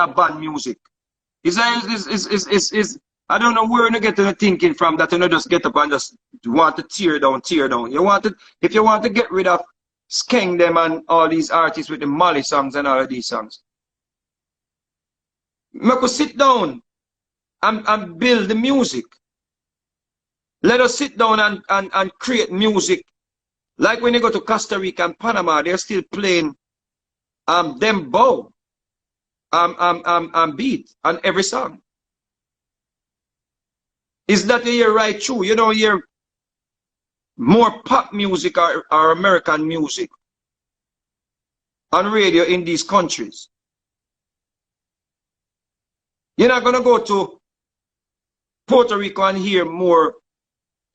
ban music. I don't know where you get the thinking from that you just get up and just want to tear down. You want to, if you want to get rid of Skeng them and all these artists with the Molly songs and all of these songs, make us sit down and build the music. Let us sit down and create music. Like when you go to Costa Rica and Panama, they're still playing dembow beat on every song. Is that you hear right true? You don't hear more pop music or American music on radio in these countries. You're not going to go to Puerto Rico and hear more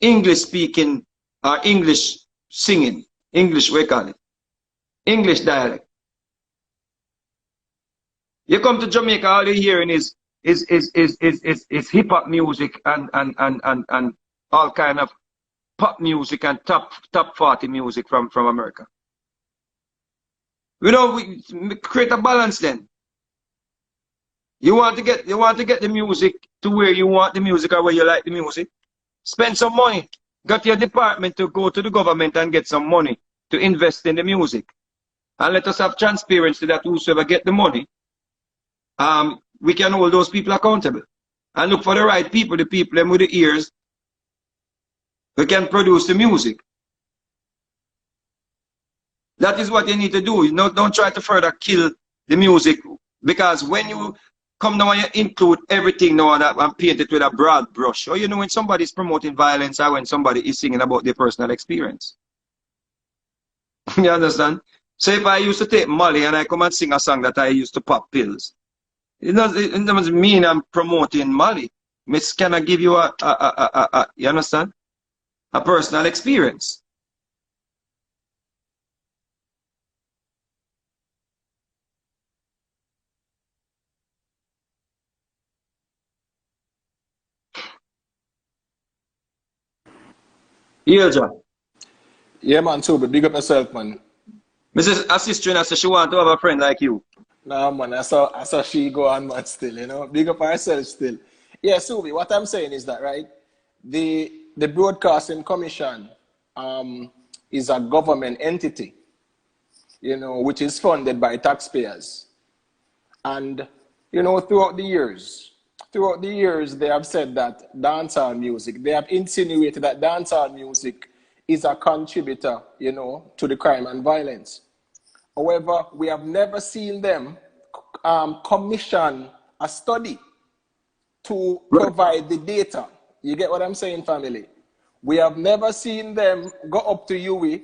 English speaking or English singing. English, we call it. English dialect. You come to Jamaica, all you're hearing is hip hop music and all kind of pop music and top 40 music from America. We create a balance then. You want to get the music to where you want the music or where you like the music. Spend some money. Got your department to go to the government and get some money to invest in the music. And let us have transparency that whosoever get the money, we can hold those people accountable. And look for the right people, the people them with the ears who can produce the music. That is what you need to do. Don't try to further kill the music, because when you come now and you include everything now and paint it with a broad brush, or when somebody is promoting violence or when somebody is singing about their personal experience. You understand? So if I used to take Molly and I come and sing a song that I used to pop pills, it doesn't mean I'm promoting Molly. It's kind of give you you understand? A personal experience. Yeah, John. Yeah, man, too, but big up yourself, man. Mrs. Assistant, I said she want to have a friend like you. Nah, man, I saw she go on, man, still, big up herself still. Yeah, Subi, what I'm saying is that, right, the Broadcasting Commission is a government entity, which is funded by taxpayers. And, throughout the years, they have said that dancehall music, they have insinuated that dancehall music is a contributor, to the crime and violence. However, we have never seen them commission a study to provide the data. You get what I'm saying, family? We have never seen them go up to UWI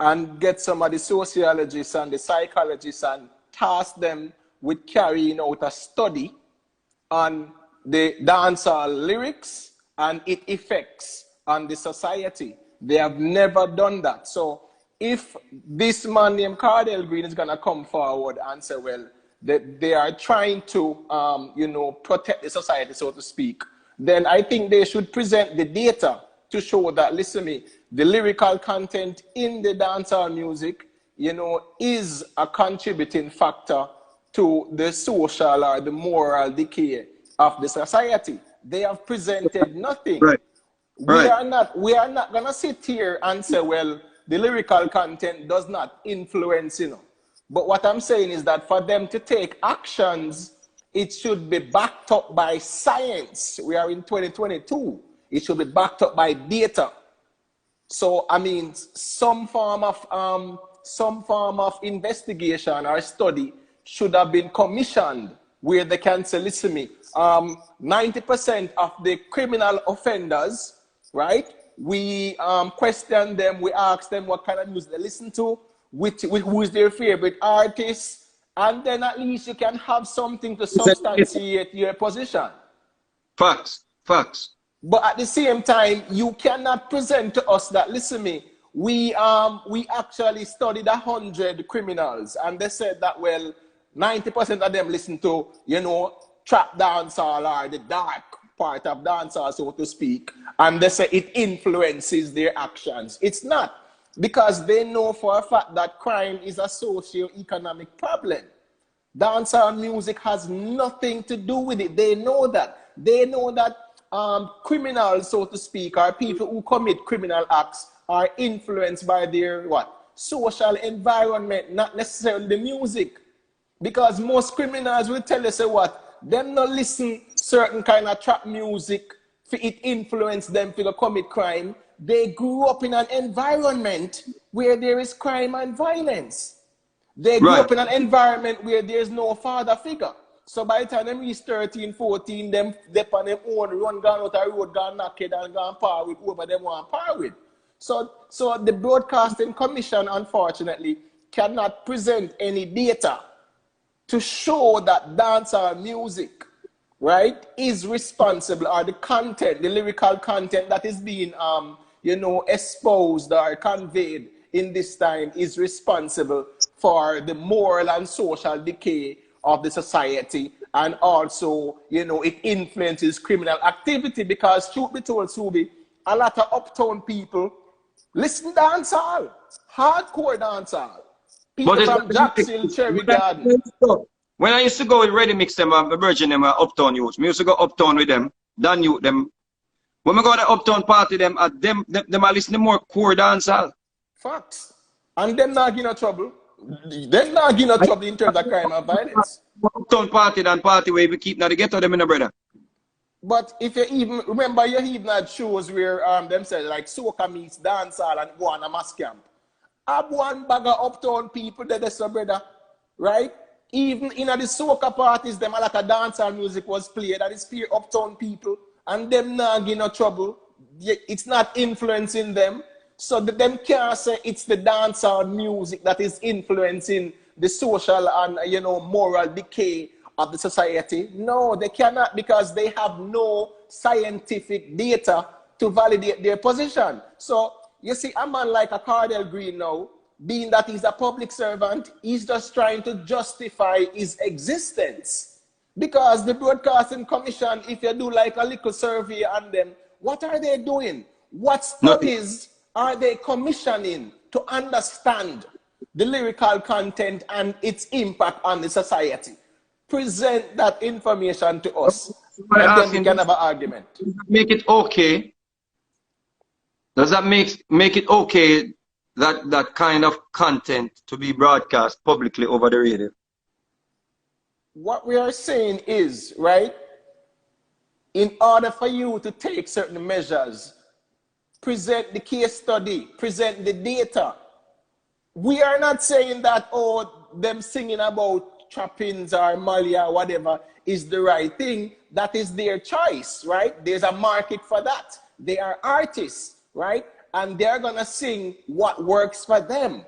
and get some of the sociologists and the psychologists and task them with carrying out a study on the dancehall lyrics and its effects on the society. They have never done that. So if this man named Cardell Green is going to come forward and say, well, they are trying to, protect the society, so to speak, then I think they should present the data to show that, listen to me, the lyrical content in the dancehall music, is a contributing factor to the social or the moral decay of the society. They have presented nothing. Right. We are not going to sit here and say, well, the lyrical content does not influence, But what I'm saying is that for them to take actions, it should be backed up by science. We are in 2022. It should be backed up by data. So, I mean, some form of investigation or study should have been commissioned where they can say, listen to me, 90% of the criminal offenders, right? We question them, we ask them what kind of music they listen to, who is their favorite artist, and then at least you can have something to substantiate your position. Facts. But at the same time, you cannot present to us that, listen to me, we actually studied 100 criminals, and they said that, well, 90% of them listen to, trap dancehall or the dark part of dancehall, so to speak, and they say it influences their actions. It's not, because they know for a fact that crime is a socio-economic problem. Dancehall music has nothing to do with it. They know that. They know that criminals, so to speak, or people who commit criminal acts are influenced by their what? Social environment, not necessarily the music. Because most criminals will tell you, say what? Them not listen certain kind of trap music for it influence them to commit crime. They grew up in an environment where there is crime and violence. They grew up in an environment where there's no father figure. So by the time them reach 13, 14, them on them own, run gone out the road, gone naked and gone par with whoever them want par with. So the Broadcasting Commission, unfortunately, cannot present any data to show that dancehall music, right, is responsible, or the content, the lyrical content that is being, exposed or conveyed in this time is responsible for the moral and social decay of the society, and also, it influences criminal activity. Because truth be told, Subi, a lot of uptown people listen to dancehall, hardcore dancehall. People from Jackson, Cherry Garden. When I used to go with Ready Mix, them, Virgin, them, uptown youths, I used to go uptown with them, Dan youth, them. When we go to the uptown party, them are listening to more core dancehall. Facts. And them not getting no trouble. Them not getting no trouble in terms of crime and violence. Uptown party than party where we keep now the ghetto them in the brother. But if you even remember, you even had shows where them say like soca meets dancehall and go on a mass camp. Have one bag of uptown people that they say, brother, right? Even in the soca parties, them a lot of dancehall music was played, and it's pure uptown people, and them not getting no trouble. It's not influencing them. So them can't say it's the dancehall music that is influencing the social and moral decay of the society. No, they cannot, because they have no scientific data to validate their position. So you see, a man like a Cardell Green now, being that he's a public servant, he's just trying to justify his existence. Because the Broadcasting Commission, if you do like a little survey on them, what are they doing? What studies are they commissioning to understand the lyrical content and its impact on the society? Present that information to us, and then we can have an argument. Make it okay. Does that make it okay that kind of content to be broadcast publicly over the radio? What we are saying is, right, in order for you to take certain measures, present the case study, present the data. We are not saying that, oh, them singing about trappings or Mali or whatever is the right thing. That is their choice, right? There's a market for that. They are artists, right? And they're going to sing what works for them,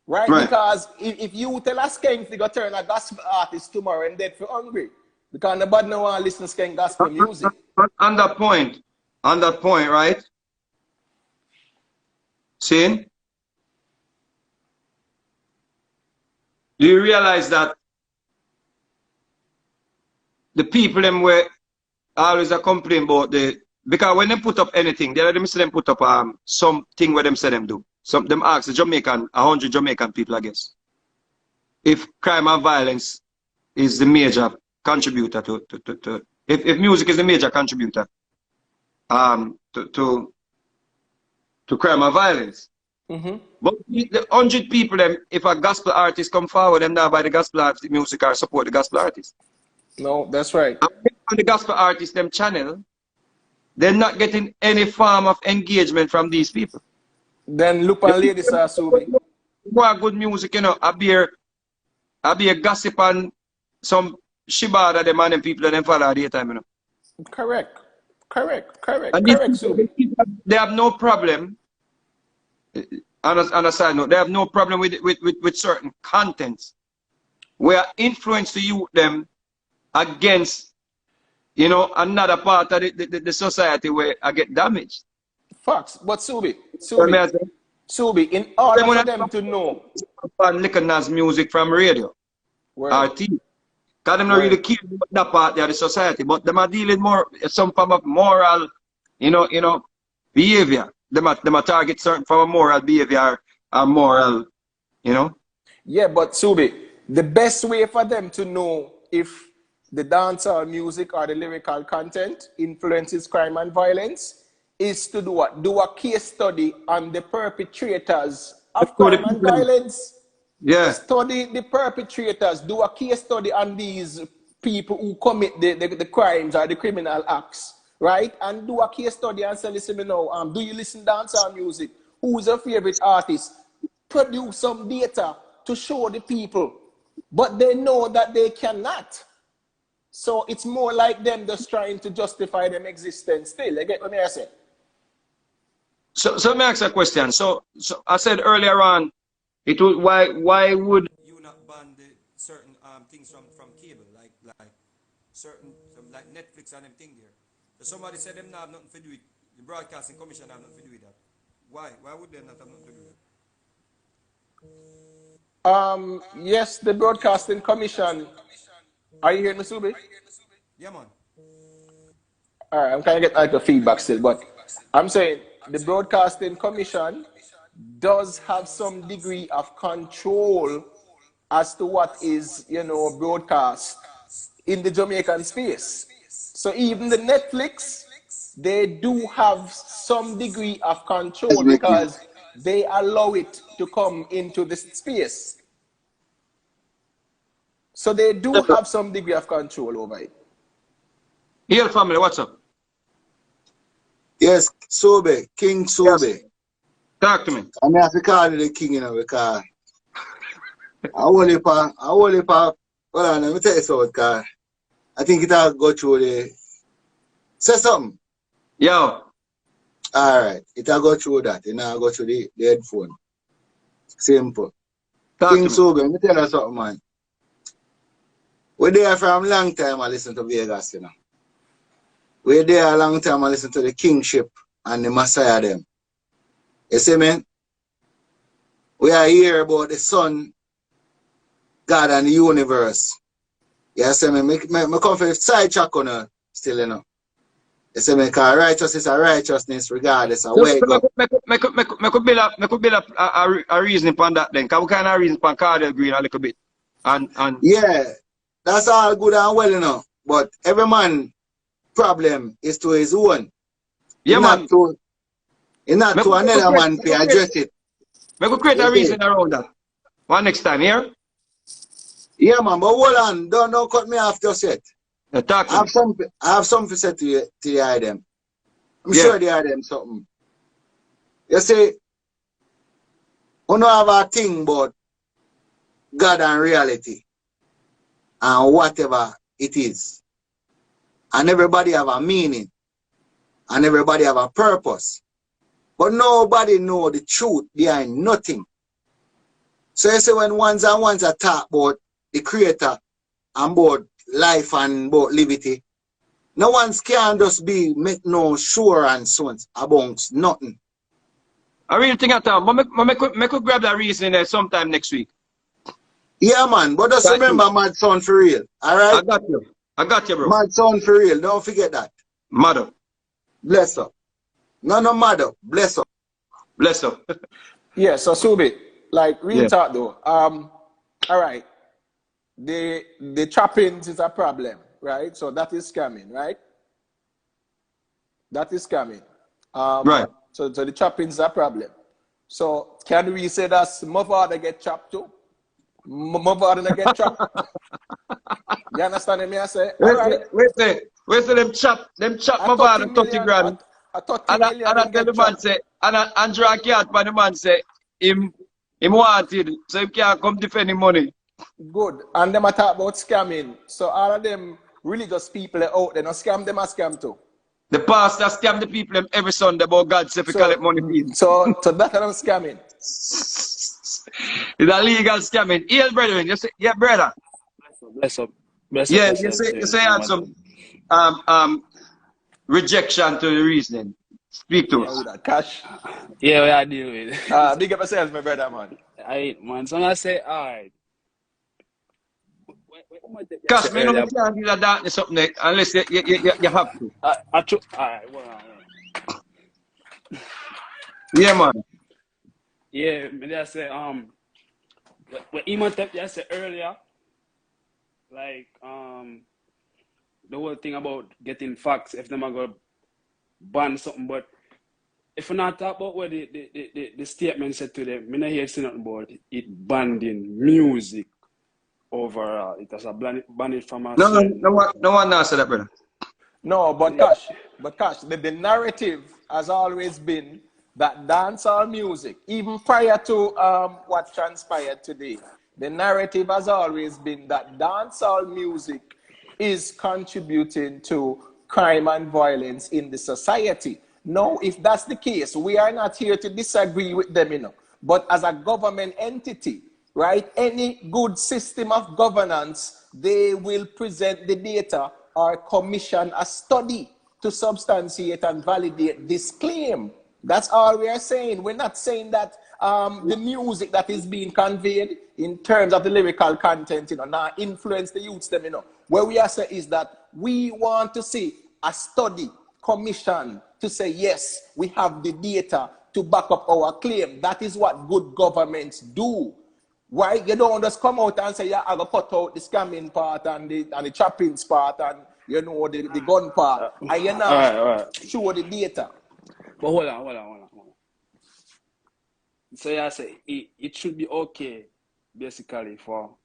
right? Because if you tell a skank to go turn a gospel artist tomorrow and dead for hungry, because nobody no want to listen to skank gospel music. On that point, right? See? Do you realize that the people them were always a complain about because when they put up anything, they let them say them put up something where them say them do. Some them ask the Jamaican, 100 Jamaican people, I guess, if crime and violence is the major contributor if music is the major contributor to crime and violence. But the 100 people, them, if a gospel artist come forward, them now buy the gospel artist music or support the gospel artist. No, that's right. And the gospel artist, them channel, they're not getting any form of engagement from these people. Then look and ladies are Subi. More good music, I be a gossip and some shibada them and them people that them follow at the time, Correct, Subi. They have no problem. On a side note, they have no problem with certain contents where influence to youth them against, another part of the society where I get damaged. Facts. But Subi, in order for them to know. Listeners music from radio or TV. Because them not really care about that part of the society, but them are dealing more some form of moral, behavior. Them are target certain form of moral behavior or moral, Yeah, but Subi, the best way for them to know if the dancehall music or the lyrical content influences crime and violence is to do what? Do a case study on the perpetrators of For the crime and people. violence. Yeah. Study the perpetrators. Do a case study on these people who commit the crimes or the criminal acts, right? And do a case study and say, listen, do you listen to dancehall music? Who's your favorite artist? Produce some data to show the people. But they know that they cannot. So it's more like them just trying to justify their existence still. You get what I say? So let me ask a question. So I said earlier on, it would why would you not ban the certain things from cable like certain like Netflix and everything there? So somebody said them not have nothing to do with the broadcasting commission have nothing to do with that. Why? Why would they not have nothing to do with that? Yes, the Broadcasting Commission. Are you hearing me, Subi? Yeah, man. All right, I'm trying to get like the feedback still, but I'm saying the Broadcasting Commission does have some degree of control as to what is, broadcast in the Jamaican space. So even the Netflix, they do have some degree of control because they allow it to come into the space. So they do have some degree of control over it. Here, family, what's up? Yes, Sobe, King Sobe. Yes. Talk to me. I mean, I have to call you the king, because I want to, hold on, let me tell you something, because I think it has go through the, say something. Yo. All right, it will go through that, I'll go through the headphone. Simple. King Sobe, let me tell you something, man. We're there from a long time, I listen to Vegas, We're there a long time, I listen to the Kingship and the Messiah them. You see me? We are here about the Son, God and the universe. You see me? I come for sidetrack on her still, You see me? Because righteousness is a righteousness regardless of where it goes. I could build up a reasoning upon that then. Because we kind of reason upon Cardiel Green a little bit. And yeah, that's all good and well, But every man problem is to his own. Yeah, man. Not to another man to address it. We could create a reason around that. One next time, here? Yeah, man, but hold on. Don't cut me off just yet. Talk to me. I have something to say to the item. I'm sure the item something. You see, we don't have a thing about God and reality and whatever it is. And everybody have a meaning. And everybody have a purpose. But nobody know the truth behind nothing. So you say when ones and ones are talk about the creator and about life and about liberty, no one's can just make no assurance about nothing. I really think at all. But I could grab that reason there sometime next week. Yeah, man. But just remember Mad Son for real. Alright? I got you, bro. Mad Son for real. Don't forget that. Mother. Bless up. No matter. Bless up. Bless up. Yeah, so Subi, like real talk though. All right. The trappings is a problem, right? So that is scamming, right? That is scamming. Right. So the trappings is a problem. So can we say that's mother get trapped too? Mother get trapped. You understand me? I say, all right. Wait say them chop my father 30 grand. And I tell the man say, and Andrew Cat by the man say, him wanted, so he can't come defend him money. Good. And them talk about scamming. So all of them religious people out there, no scam them a scam too. The pastor scam the people every Sunday about God say if collect money. So that's not scamming. It's a legal scamming. Hail, brethren. You say, yeah, brother. Bless up. Yeah, you say you had some rejection to the reasoning. Speak to us. Cash. Yeah, we are dealing with. Big up yourself, my brother, man. Alright, man. So I say, alright. Cash, me no can't do the darkness up there unless you have to. Alright, well, yeah, man. Yeah, me just say, what Imhotep just said earlier, like the whole thing about getting facts, if them are gonna ban something, but if we not talk about what the statement said to them, I not hear nothing about it banning music overall. It was a ban it from a certain. No one answer that, brother. No, but Cash, the narrative has always been that dancehall music, even prior to what transpired today, the narrative has always been that dancehall music is contributing to crime and violence in the society. No, if that's the case, we are not here to disagree with them, you know. But as a government entity, right, any good system of governance, they will present the data or commission a study to substantiate and validate this claim. That's all we are saying. We're not saying that the music that is being conveyed in terms of the lyrical content, you know, now influence the youths them, you know. What we are saying is that we want to see a study commission to say, yes, we have the data to back up our claim. That is what good governments do. Why you don't just come out and say, yeah, I got cut out the scamming part and the trappings part and you know the gun part. And you now All right. show the data. But hold on. So yeah, I say it should be okay, basically, for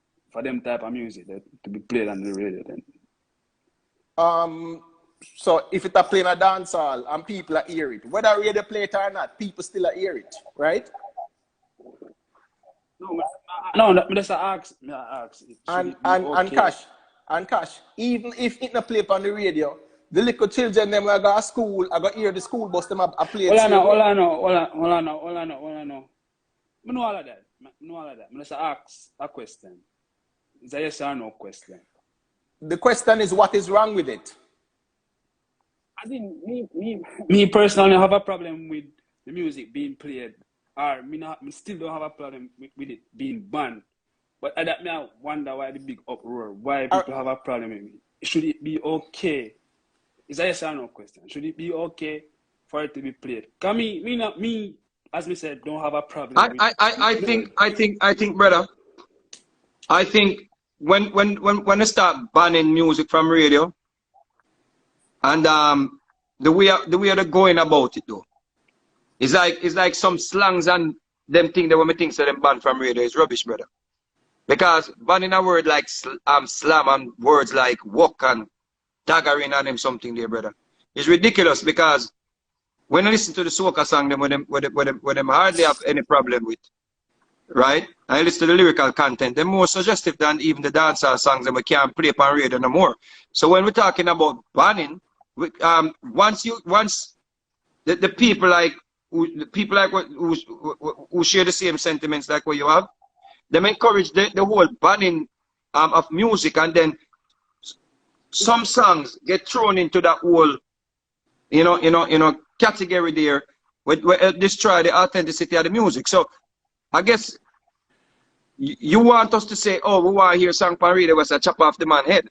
them type of music to be played on the radio then. So if it's a playing a dance hall and people are hear it, whether radio play it or not, people still are hear it, right? No, that's a ask. And cash. Even if it not play on the radio, the little children them I go to school, I go hear the school bus them a play it. Hold on. I know all of that. I just ask a question. Is a yes or no question? The question is, what is wrong with it? I think me personally have a problem with the music being played, or me still don't have a problem with it being banned. But that me I wonder why the big uproar, why people have a problem with it. Should it be okay? Is a yes or no question? Should it be okay for it to be played? Cause me, as me said, don't have a problem. I think, brother. I think when they start banning music from radio, and the way they're going about it though, it's like some slangs and them thing that when me think say them ban from radio is rubbish, brother. Because banning a word like slam and words like walk and daggering and them something there, brother, is ridiculous. Because when I listen to the soca song, them with them hardly have any problem with, right? And I listen to the lyrical content, they're more suggestive than even the dancehall songs that we can't play on radio no more. So when we're talking about banning, once the people like who share the same sentiments like what you have, them encourage the whole banning of music, and then some songs get thrown into that whole category there where destroy the authenticity of the music. So I guess you want us to say, oh, we want to hear song pan radio was a chop off the man head.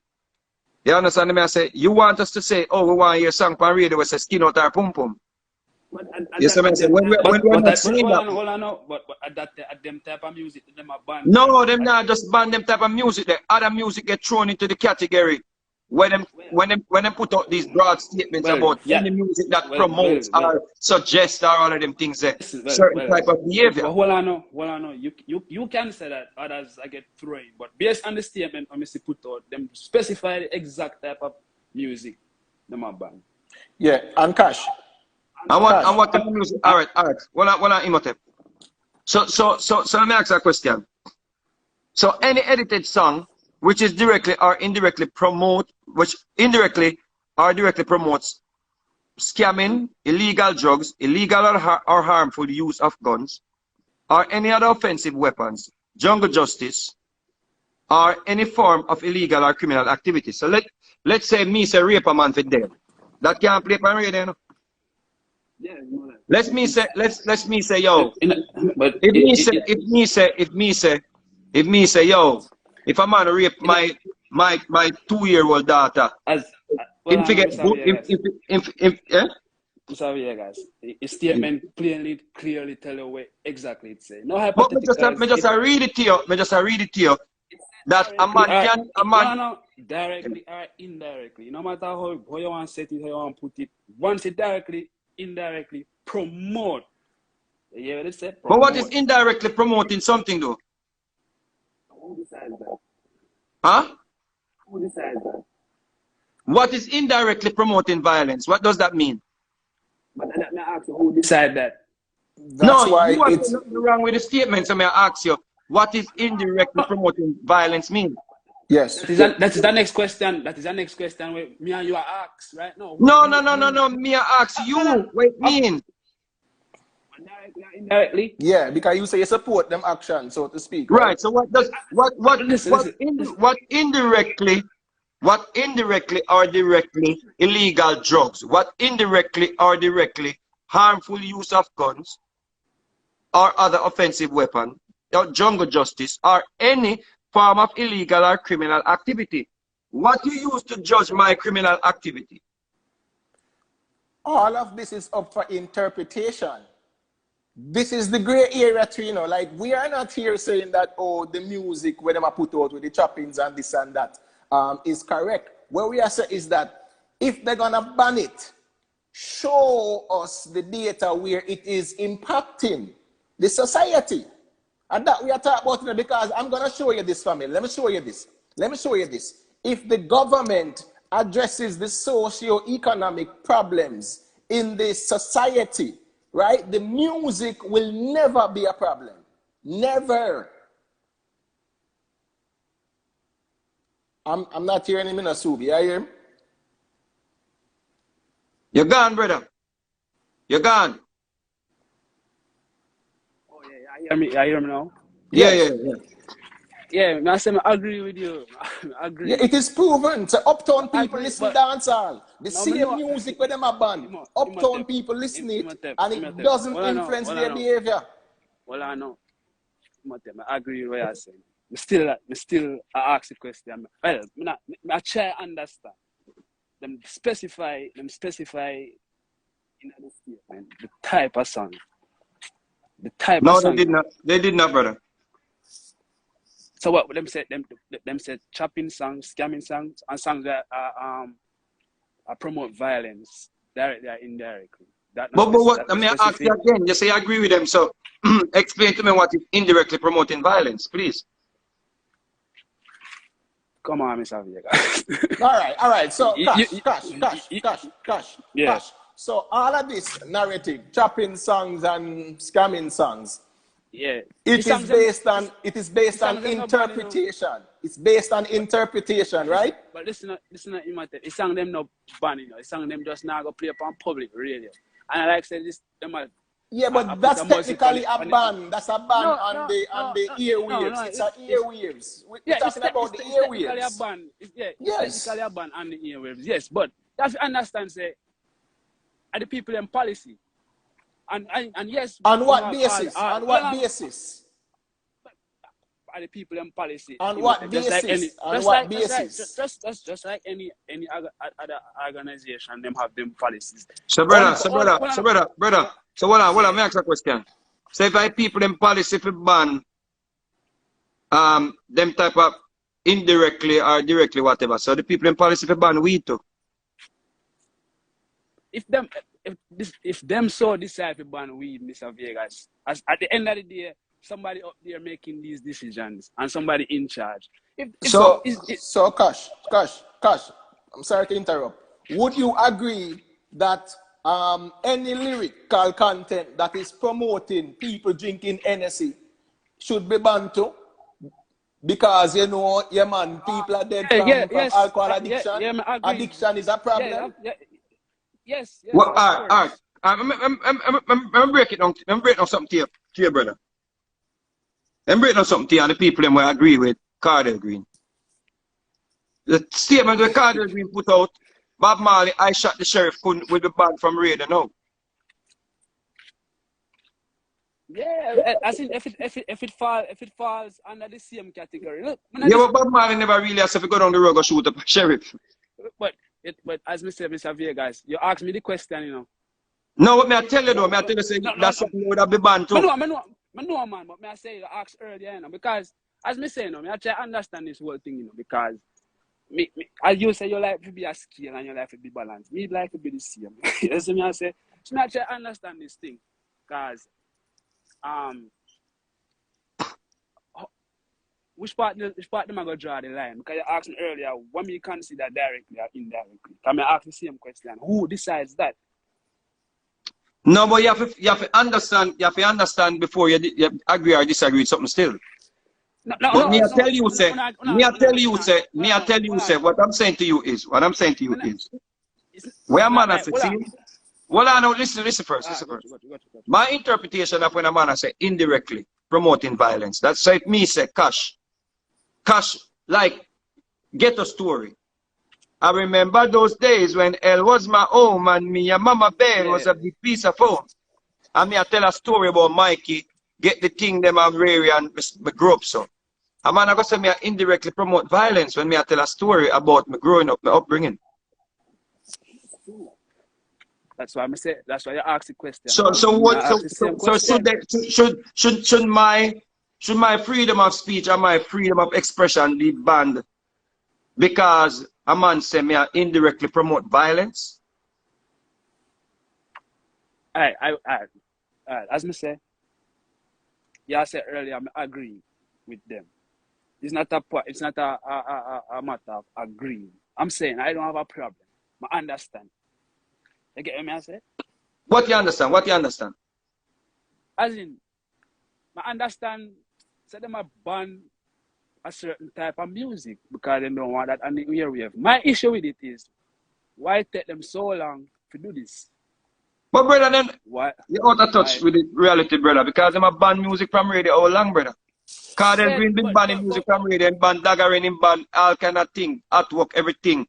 You understand me? I say you want us to say, oh, we want to hear song pan radio was a skin out our pum pum. Yes, I say when we're not saying that. Hold on, but at them type of music, them are banned. No, them not just ban them type of music. The other music get thrown into the category when them put out these broad statements about any music that promotes or suggests or all of them things that certain type of behavior. But hold on. You can say that others I get thrown, but based on the statement I Mr. put out, them specify the exact type of music them are banned. Yeah, and cash. And what type of music? All right. Well, Imhotep. So let me ask a question. So any edited song which is directly or indirectly promotes scamming, illegal drugs, illegal or harmful use of guns, or any other offensive weapons, jungle justice, or any form of illegal or criminal activity. So let's say me say rape a man for dead. That can't play on radio, no? Yeah, you know that. Let's me say yo. But if me say yo, if a man rape my 2-year-old daughter, as him forget Mr. Vegas, a statement plainly, clearly tell you what exactly it says. No But hypotheticals. me just read it to you. Me just read it to you. That a Directly, man can, a man. no, directly or indirectly. No matter how you want to set it, how you want to put it. Once it directly, indirectly, promote. You hear what it said? But what is indirectly promoting something though? Who decides that? Huh? Who decides that? What is indirectly promoting violence? What does that mean? But let me ask you, who decide that? That's No, why you are it's nothing wrong with the statement. So may I ask you, what is indirectly promoting violence mean? yes. That is the next question. That is the next question where me and you are asked right now. No. Me I ask you what it mean. Directly or indirectly? Yeah, because you say you support them action, so to speak, right? Right. So what does what indirectly or directly illegal drugs? What indirectly or directly harmful use of guns or other offensive weapon, or jungle justice, or any form of illegal or criminal activity? What you use to judge my criminal activity? All of this is up for interpretation. This is the gray area too, you know, like we are not here saying that, oh, the music where them are put out with the choppings and this and that is correct. What we are saying is that if they're gonna ban it, show us the data where it is impacting the society. And that we are talking about, you know, because I'm gonna show you this, family. Let me show you this. Let me show you this. If the government addresses the socio-economic problems in the society, right, the music will never be a problem. Never. I'm not hearing him in a Subi. I hear him? You're gone, brother. You're gone. Oh yeah, I hear me now. Yes. Yeah, I say I agree with you. I agree. Yeah, it is proven. So uptown people agree, listen but- dancehall. The No, same no. music where them a band. Uptown people listen it and it doesn't influence their behavior. Well, I know. I agree with what you're saying. I still ask the question. Well, I try to understand. Them specify in the statement the type of song. The type No, of song. they did not. They did not, brother. So what them said chopping songs, scamming songs, and songs that promote violence directly or indirectly. But what I mean, I ask you again. You say I agree with them. So explain to me what is indirectly promoting violence, please. Come on, Mr. Vega. All right. So, Cash. Yeah. So, all of this narrative, chopping songs and scamming songs, Yeah. it is based on interpretation. It's based on interpretation, right? But listen, it's song them no ban, you know. It's song them just now go play upon public radio. And like I said, this them are. Yeah, but that's technically a ban. That's a ban on the airwaves. It's airwaves. We're talking about the airwaves. It's technically a ban on the airwaves. Yes, but you have to understand, say, are the people in policy. And yes. On what basis? On what basis? Are the people in policy? On what basis? On what basis? Just like any other organization, them have them policies. So brother. So hold on, let me ask a question. So if I people in policy for ban them type of indirectly or directly whatever. So the people in policy for ban weed too. If them so decide to ban weed, Mr. Vegas, at the end of the day, somebody up there making these decisions and somebody in charge. So Cash, I'm sorry to interrupt. Would you agree that any lyrical content that is promoting people drinking NSE should be banned too? Because people are dead from alcohol addiction. Addiction is a problem. Yes. Well, all right. I'm breaking down something to you, brother. I'm breaking down something to you and the people them I agree with Cardell Green. The statement that Cardell Green put out, Bob Marley, I shot the sheriff will be banned from radio now. Yeah, I think if it falls under the same category. Look, but Bob Marley never really has to go down the road and shoot up a sheriff. But as Mr. Vegas, you asked me the question, you know. No, what me I tell you though, me I tell you say that's something would have been banned too. I know, man, but me I say you asked earlier, you know, because as me say, you know, me I try to understand this whole thing, you know, because as you say, your life will be a scale and your life will be balanced. Me life will be the same. You see me I say, so me I try to understand this thing, because which part them I go draw the line? Because you asked me earlier, what me consider directly or indirectly. Can I ask the same question? Who decides that? No, but you have to understand before you agree or disagree with something still. But me I tell you say, what I'm saying to you is, where a man has to see. Well, I know, listen first. My interpretation of when a man has say indirectly promoting violence, that's like me say, Cash, like, get a story. I remember those days when El was my home and me and Mama Bear was a big piece of home. And me I tell a story about Mikey, get the thing them and Rary and me grew up so. A man I go say me I indirectly promote violence when me I tell a story about me growing up, my upbringing. That's why you ask the question. So should my freedom of speech and my freedom of expression be banned because a man say me I indirectly promote violence? Alright, as me say, I said earlier, I agree with them. It's not a matter of agreeing. I'm saying I don't have a problem. I understand. You get what I say? What you understand? As in, I understand. So them a ban a certain type of music because they don't want that and the airwave. My issue with it is why take them so long to do this? But brother, then you're out of touch with the reality, brother, because them a ban music from radio all long, brother. Cardell Green been banning music from radio and ban daggering him ban all kind of thing, artwork, everything.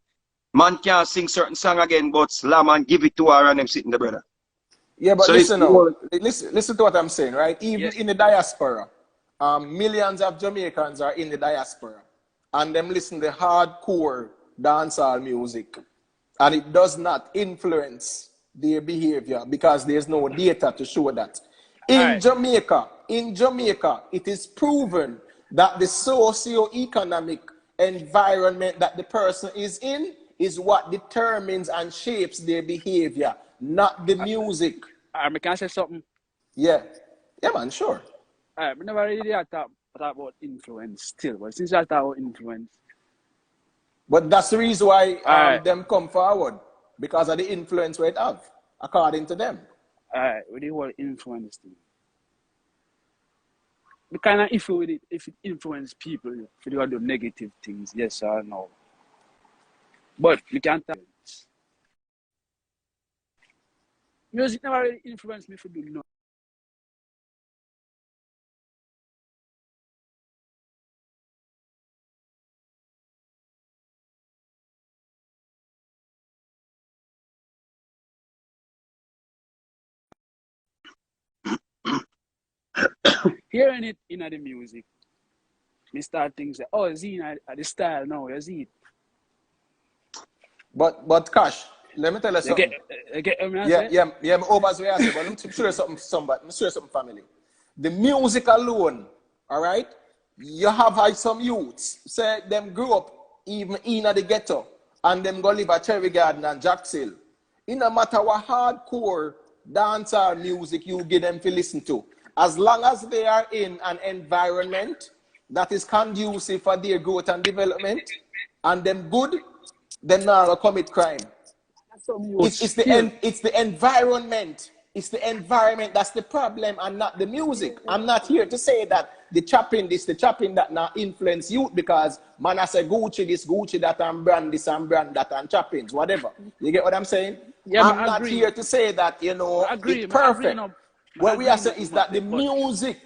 Man can't sing certain song again, but slam and give it to her and them sitting there, brother. Yeah, but so listen to what I'm saying, right? Even in the diaspora, millions of Jamaicans are in the diaspora, and them listen to hardcore dancehall music, and it does not influence their behavior because there's no data to show that. In Jamaica, it is proven that the socio-economic environment that the person is in is what determines and shapes their behavior, not the music. I can say something. Yeah, man, sure. We never really talk about influence still, but since I talk about influence. But that's the reason why them come forward, because of the influence we have, according to them. With the whole influence thing. We kind of issue with it if it influence people, if they do negative things, yes or no. But we can't tell. Music never really influenced me for doing no. Hearing it in the music, me start things like, oh, it's in the style now, you see it. But Cash, let me tell you something. Yeah, I'm over as we say, but let me show you something to somebody. Let me show you something, family. The music alone, all right? You have some youths, say them grew up even in the ghetto, and them go live at Cherry Garden and Jack's Hill. It no matter what hardcore dancehall music you give them to listen to, as long as they are in an environment that is conducive for their growth and development, and them good, then now commit crime. It's the environment. It's the environment that's the problem and not the music. I'm not here to say that the chopping this, the chopping that now influence youth because man I say Gucci this, Gucci that and brand this and brand that and choppings, whatever. You get what I'm saying? Yeah, I'm not here to say that, you know, it's perfect. What we are saying is that the music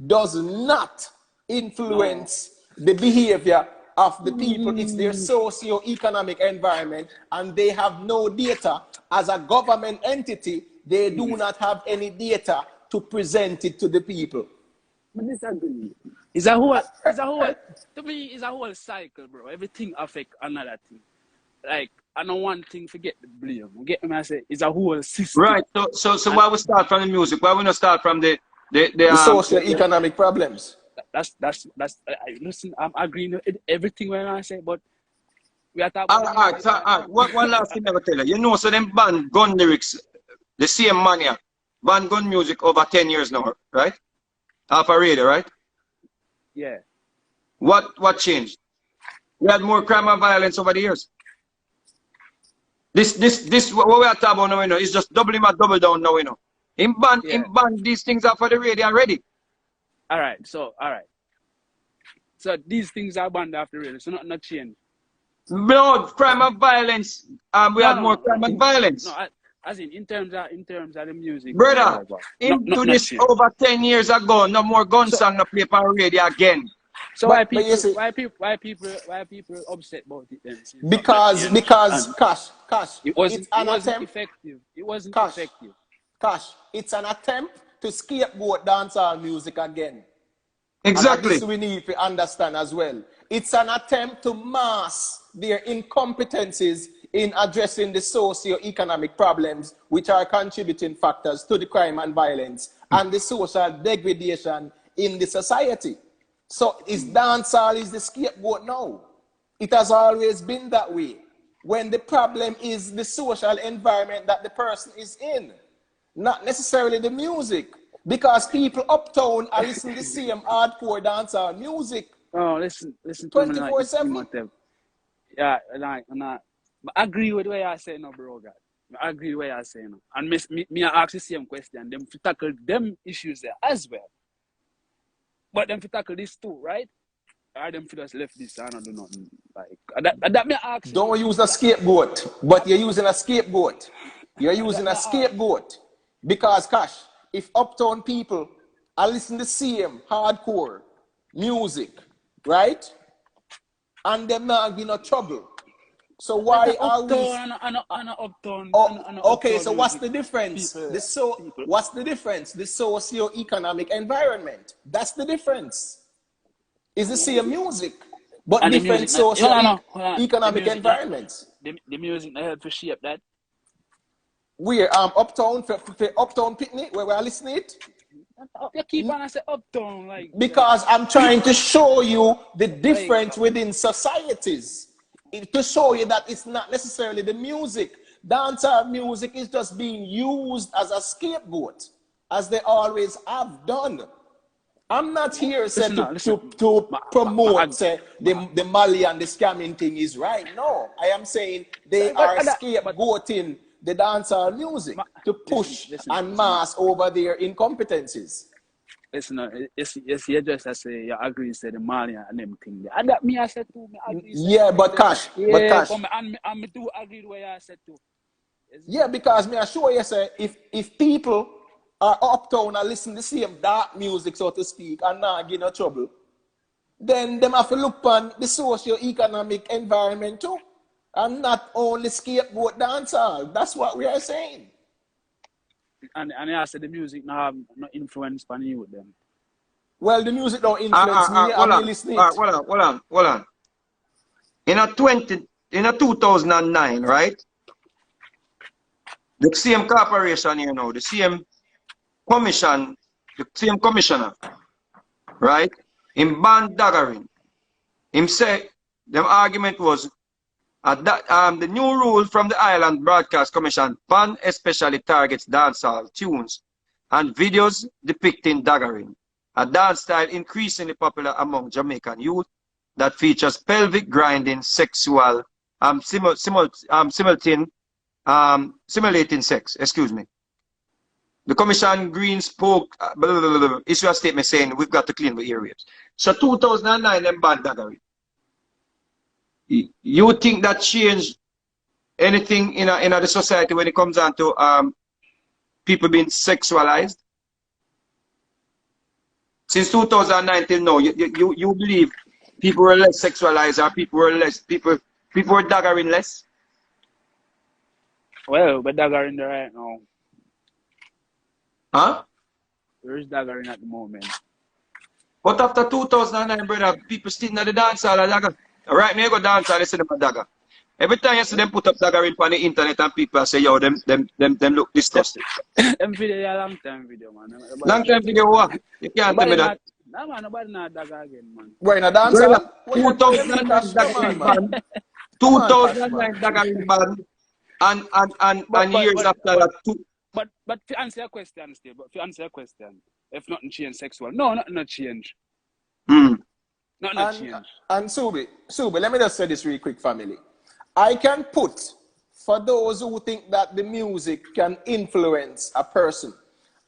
does not influence the behavior of the people. It's their socio-economic environment, and they have no data. As a government entity, they do not have any data to present it to the people. But disagree. It's a whole to me it's a whole cycle, bro. Everything affects another thing. Like I know one thing to get the blame. You get me? I say it's a whole system. Right. So why we start from the music? Why we not start from the socio-economic problems? Listen, I'm agreeing with everything when I say, but we are talking All about right, so, one last thing I will tell you. You know, so them band gun lyrics, the same mania, band gun music over 10 years now, right? Half a radio, right? Yeah. What changed? We had more crime and violence over the years. This what we are talking about now, you know, is just double down now, you know. In band these things are for the radio already. All right. So these things are banned after radio, so not change. No, crime and violence. We had more crime and violence. No, as in terms of the music. Brother, into this over 10 years ago, no more gun song no play on radio again. So why people upset about it then? Because Cash, it wasn't effective. It wasn't effective. Cash, it's an attempt to scapegoat dancehall music again. Exactly. And this we need to understand as well. It's an attempt to mask their incompetencies in addressing the socio-economic problems which are contributing factors to the crime and violence and the social degradation in the society. So dancehall is the scapegoat now. It has always been that way. When the problem is the social environment that the person is in, not necessarily the music. Because people uptown are listening to the same hardcore dancehall music. Oh, listen 24/7. Yeah, but I agree with what you say now, bro. God. I agree with what you say now. And me I ask the same question. Them to tackle them issues there as well. But them to tackle this too, right? Or them to just left this and not do nothing. Like that me ask. Don't use a scapegoat, but you're using a scapegoat. You're using a scapegoat. Because Cash, if uptown people are listening to the same hardcore music, right? And them not in no trouble. So why are we? Uptown. Okay, so what's the difference? What's the difference? The socio-economic environment. That's the difference. It's the same music, but and different socio-economic environments. The music not help to shape that. We're uptown for uptown picnic where we are listening it. You keep on say uptown like because I'm trying to show you the difference within societies. To show you that it's not necessarily the music. Dancehall music is just being used as a scapegoat, as they always have done. I'm not here to promote the Mali and the scamming thing is right. No, I am saying they are scapegoating the dancehall music to push and mask over their incompetencies. Listen, you just say you agree say the Mali and them thing there. And that me I said too. Me agree. Yeah, but Cash. And me do agree with what I said too. Yeah, because me assure you say if people are uptown and listen to the same dark music, so to speak, and not get no trouble, then them have to look on the socio-economic environment too. And not only scapegoat dancehall. That's what we are saying. And I said the music now have no influence on you with them. Well, the music don't influence me. I'm listening. Hold on. In a 2009, right? The same corporation here now, the same commissioner, right? In ban daggering. Him say the argument was the new rule from the Island Broadcast Commission ban especially targets dancehall tunes and videos depicting daggering, a dance style increasingly popular among Jamaican youth that features pelvic grinding, sexual, simulating sex. Excuse me. The Commission Green spoke, issue a statement saying we've got to clean the areas. So 2009, them banned daggering. You think that changed anything in the society when it comes down to people being sexualized? Since 2009 till now, you believe people were less sexualized or people were daggering less? Well, we're daggering right now. Huh? There is daggering at the moment. But after 2009, brother, people still in the dance hall dagger. Right now, you go dance hall, they say them a dagger. Every time you see them put up Dagger on the internet and people say, yo, them look disgusting. Them video a long time video, man. Long time video what? You can't tell me that. Nah, man, nobody not Dagger again, man. We're in a dance hall? 2009 Dagger is banned. 2009 Dagger is banned. And years after that, But to answer your question, Steve, if nothing change sexual, no, nothing not change. Nothing not change. And Subi, let me just say this real quick, family. I can put, for those who think that the music can influence a person,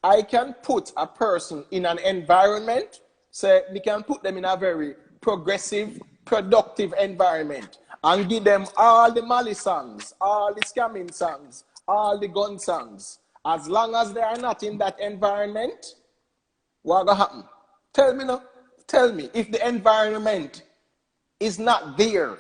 I can put a person in an environment, say we can put them in a very progressive, productive environment and give them all the Mali songs, all the scamming songs, all the gun songs. As long as they are not in that environment, what will happen? Tell me now. Tell me, if the environment is not there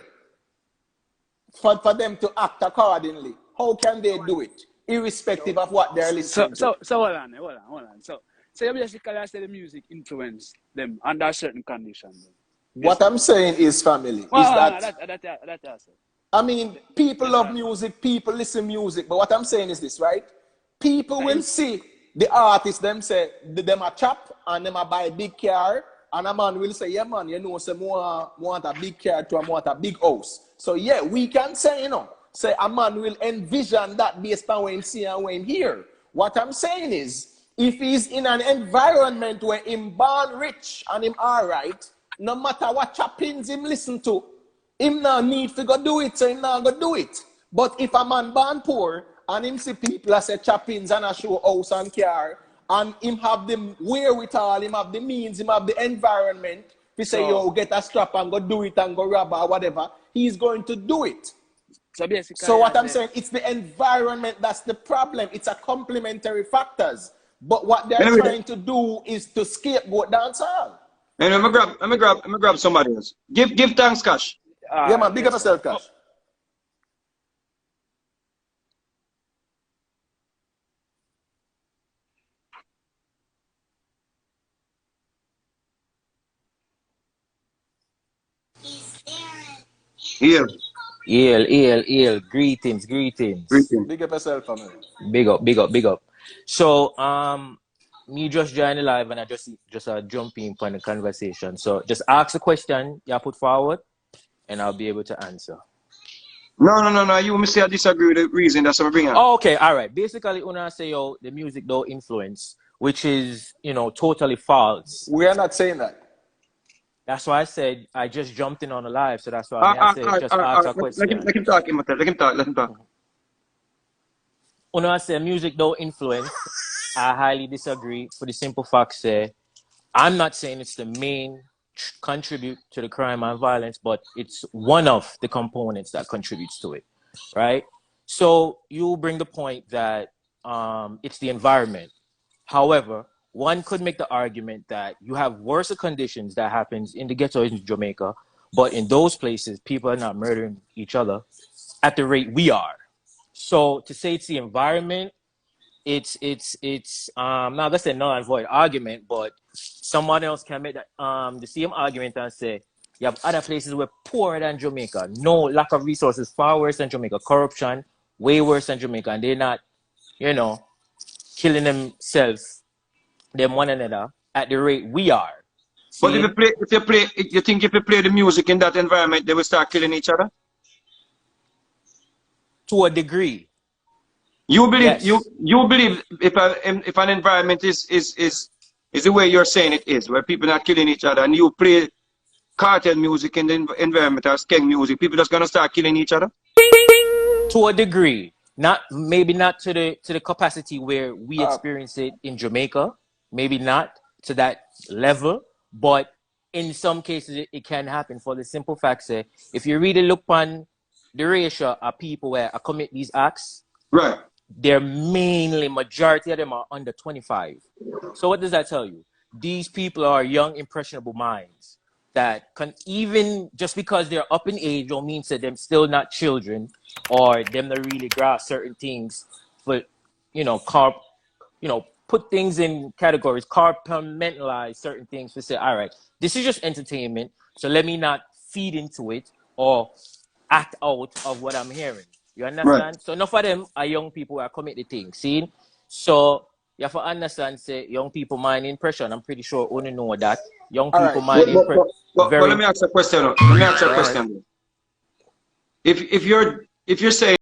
for them to act accordingly, how can they do it, irrespective of what they're listening to? So hold on. So you basically say the music influence them under certain conditions. What I'm saying is, family, that's I mean, people love music, people listen music, but what I'm saying is this, right? People will see the artist, them say, them a chop, and them a buy a big car, and a man will say, yeah, man, you know, say, want a big car to want a big house. So, yeah, we can say, you know, say a man will envision that based on what him see and what him hear. What I'm saying is, if he's in an environment where him born rich and him all right, no matter what choppings him listen to, him no need to go do it, so him not go do it. But if a man born poor and him see people as say choppings and a show house and car, and him have the wherewithal, him have the means, him have the environment, he say, yo, get a strap and go do it and go rob or whatever, he's going to do it. So basically, so what I'm saying, it's the environment that's the problem. It's a complementary factors. But what they're trying to do is to scapegoat dancehall. And let me grab somebody else. Give thanks, Cash. Yeah, man, big up yourself, Cash. Here. Greetings. Big up yourself, family. Big up. So, me just joined the live and I just jump in on the conversation. So, just ask a question you put forward and I'll be able to answer. No. You say I disagree with the reason that's what I bring up. Oh, okay, all right. Basically, when I say, the music don't influence, which is, totally false. We are not saying that. That's why I said I just jumped in on the live, so that's why I said just ask a question. Let him talk. When I say music don't influence, I highly disagree for the simple fact say I'm not saying it's the main contribute to the crime and violence, but it's one of the components that contributes to it, right? So you bring the point that it's the environment. However, one could make the argument that you have worse conditions that happens in the ghetto in Jamaica, but in those places, people are not murdering each other at the rate we are. So to say it's the environment, it's now that's a null and void argument, but someone else can make that the same argument and say you have other places where poorer than Jamaica, no lack of resources, far worse than Jamaica, corruption way worse than Jamaica, and they're not, killing themselves, them one another at the rate we are. But you think if you play the music in that environment, they will start killing each other? To a degree. You believe Yes. you believe if an environment is the way you're saying it is, where people are killing each other, and you play cartel music in the environment or skeng music, people just gonna start killing each other? To a degree. Maybe not to the capacity where we experience it in Jamaica. Maybe not to that level, but in some cases it can happen for the simple fact that if you really look on the ratio of people where I commit these acts, right, they're majority of them are under 25. So what does that tell you? These people are young, impressionable minds that can, even just because they're up in age don't mean that them still not children or them to really grasp certain things, but put things in categories, compartmentalize certain things to say, all right, this is just entertainment, so let me not feed into it or act out of what I'm hearing. You Right. understand? So enough of them are young people who are commit the thing. See? So you have to understand, say, young people mind impression. I'm pretty sure only know that. Young All people right. mind impression. But let Very me ask a question. Let me ask a all right. question. If you're saying